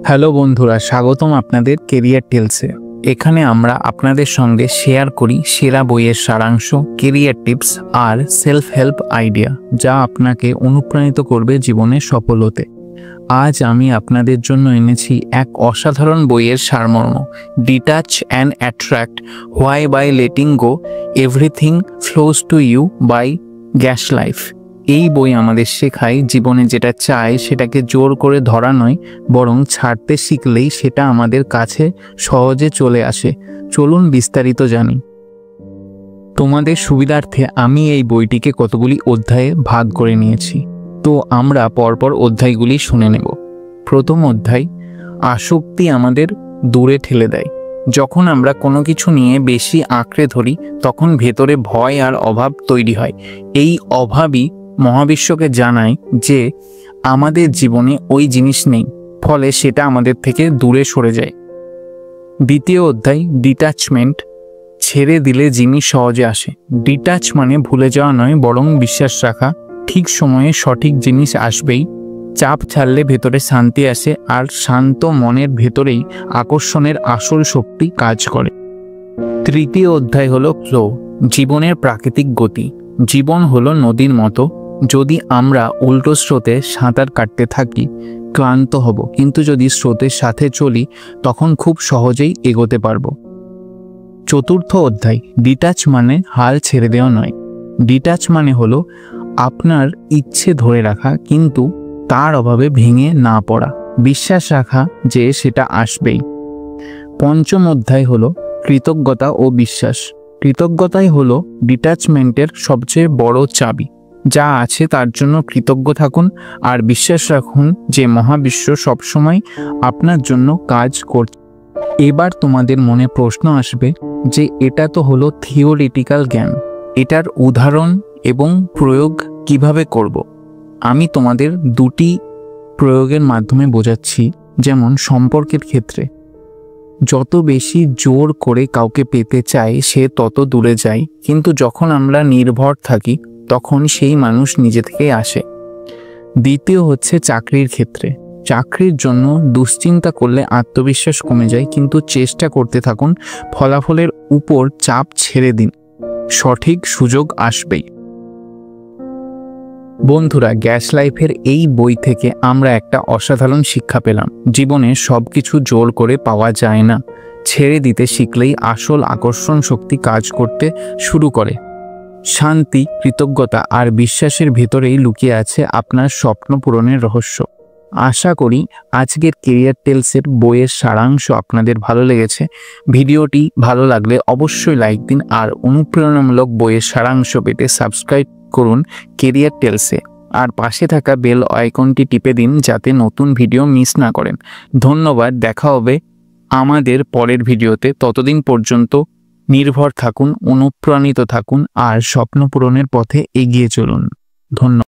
Hello বন্ধুরা, স্বাগতম আপনাদের কেরিয়ার টেলসে। এখানে আমরা আপনাদের সঙ্গে শেয়ার করি সেরা বইয়ের সারাংশ, কেরিয়ার টিপস আর সেলফ হেল্প আইডিয়া, যা আপনাকে অনুপ্রাণিত করবে জীবনে সফল হতে। আজ আমি আপনাদের জন্য এনেছি এক অসাধারণ বইয়ের সারমর্ম, detach and attract, why by letting go everything flows to you by গ্যাসলাইফ। এই বই আমাদের শেখায় জীবনে যেটা চাই সেটাকে জোর করে ধরা নয়, বরং ছাড়তে শিখলেই সেটা আমাদের কাছে সহজে চলে আসে। চলুন বিস্তারিত জানি। তোমাদের সুবিধার্থে আমি এই বইটিকে কতগুলি অধ্যায়ে ভাগ করে নিয়েছি, তো আমরা পরপর অধ্যায়গুলি শুনে নেব। প্রথম অধ্যায়, আসক্তি আমাদের দূরে ঠেলে দেয়। যখন আমরা কোনো কিছু নিয়ে বেশি আঁকড়ে ধরি, তখন ভেতরে ভয় আর অভাব তৈরি হয়। এই অভাবই মহাবিশ্বকে জানায় যে আমাদের জীবনে ওই জিনিস নেই, ফলে সেটা আমাদের থেকে দূরে সরে যায়। দ্বিতীয় অধ্যায়, ডিটাচমেন্ট, ছেড়ে দিলে জিনিস সহজে আসে। ডিটাচ মানে ভুলে যাওয়া নয়, বরং বিশ্বাস রাখা, ঠিক সময়ে সঠিক জিনিস আসবেই। চাপ ছাড়লে ভেতরে শান্তি আসে, আর শান্ত মনের ভেতরেই আকর্ষণের আসল শক্তি কাজ করে। তৃতীয় অধ্যায় হলো ফ্লো, জীবনের প্রাকৃতিক গতি। জীবন হলো নদীর মতো, যদি আমরা উল্টো স্রোতে সাঁতার কাটতে থাকি ক্লান্ত হব, কিন্তু যদি স্রোতের সাথে চলি তখন খুব সহজেই এগোতে পারবো। চতুর্থ অধ্যায়, ডিটাচ মানে হাল ছেড়ে দেওয়া নয়। ডিটাচ মানে হলো আপনার ইচ্ছে ধরে রাখা, কিন্তু তার অভাবে ভেঙে না পড়া, বিশ্বাস রাখা যে সেটা আসবেই। পঞ্চম অধ্যায় হলো কৃতজ্ঞতা ও বিশ্বাস। কৃতজ্ঞতাই হলো ডিটাচমেন্টের সবচেয়ে বড় চাবি। যা আছে তার জন্য কৃতজ্ঞ থাকুন, আর বিশ্বাস রাখুন যে মহাবিশ্ব সবসময় আপনার জন্য কাজ করছে। এবার তোমাদের মনে প্রশ্ন আসবে যে এটা তো হলো থিওরিটিক্যাল জ্ঞান, এটার উদাহরণ এবং প্রয়োগ কিভাবে করব। আমি তোমাদের দুটি প্রয়োগের মাধ্যমে বোঝাচ্ছি। যেমন সম্পর্কের ক্ষেত্রে, যত বেশি জোর করে কাউকে পেতে চাই সে তত দূরে যায়, কিন্তু যখন আমরা নির্ভর থাকি তখন সেই মানুষ নিজে থেকেই আসে। দ্বিতীয় হচ্ছে চাকরির ক্ষেত্রে। চাকরির জন্য দুশ্চিন্তা করলে আত্মবিশ্বাস কমে যায়, কিন্তু চেষ্টা করতে থাকুন, ফলাফলের উপর চাপ ছেড়ে দিন, সঠিক সুযোগ আসবেই। বন্ধুরা, গ্যাস লাইফের এই বই থেকে আমরা একটা অসাধারণ শিক্ষা পেলাম। জীবনে সব কিছু জোর করে পাওয়া যায় না, ছেড়ে দিতে শিখলেই আসল আকর্ষণ শক্তি কাজ করতে শুরু করে। শান্তি, কৃতজ্ঞতা আর বিশ্বাসের ভেতরেই লুকিয়ে আছে আপনার স্বপ্ন পূরণের রহস্য। আশা করি আজকের কেরিয়ার টেলসের বইয়ের সারাংশ আপনাদের ভালো লেগেছে। ভিডিওটি ভালো লাগলে অবশ্যই লাইক দিন, আর অনুপ্রেরণামূলক বইয়ের সারাংশ পেতে সাবস্ক্রাইব করুন কেরিয়ার টেলসে, আর পাশে থাকা বেল আইকনটি টিপে দিন যাতে নতুন ভিডিও মিস না করেন। ধন্যবাদ, দেখা হবে আমাদের পরের ভিডিওতে। ততদিন পর্যন্ত নির্ভর থাকুন, অনুপ্রাণিত থাকুন আর স্বপ্ন পূরণের পথে এগিয়ে চলুন। ধন্যবাদ।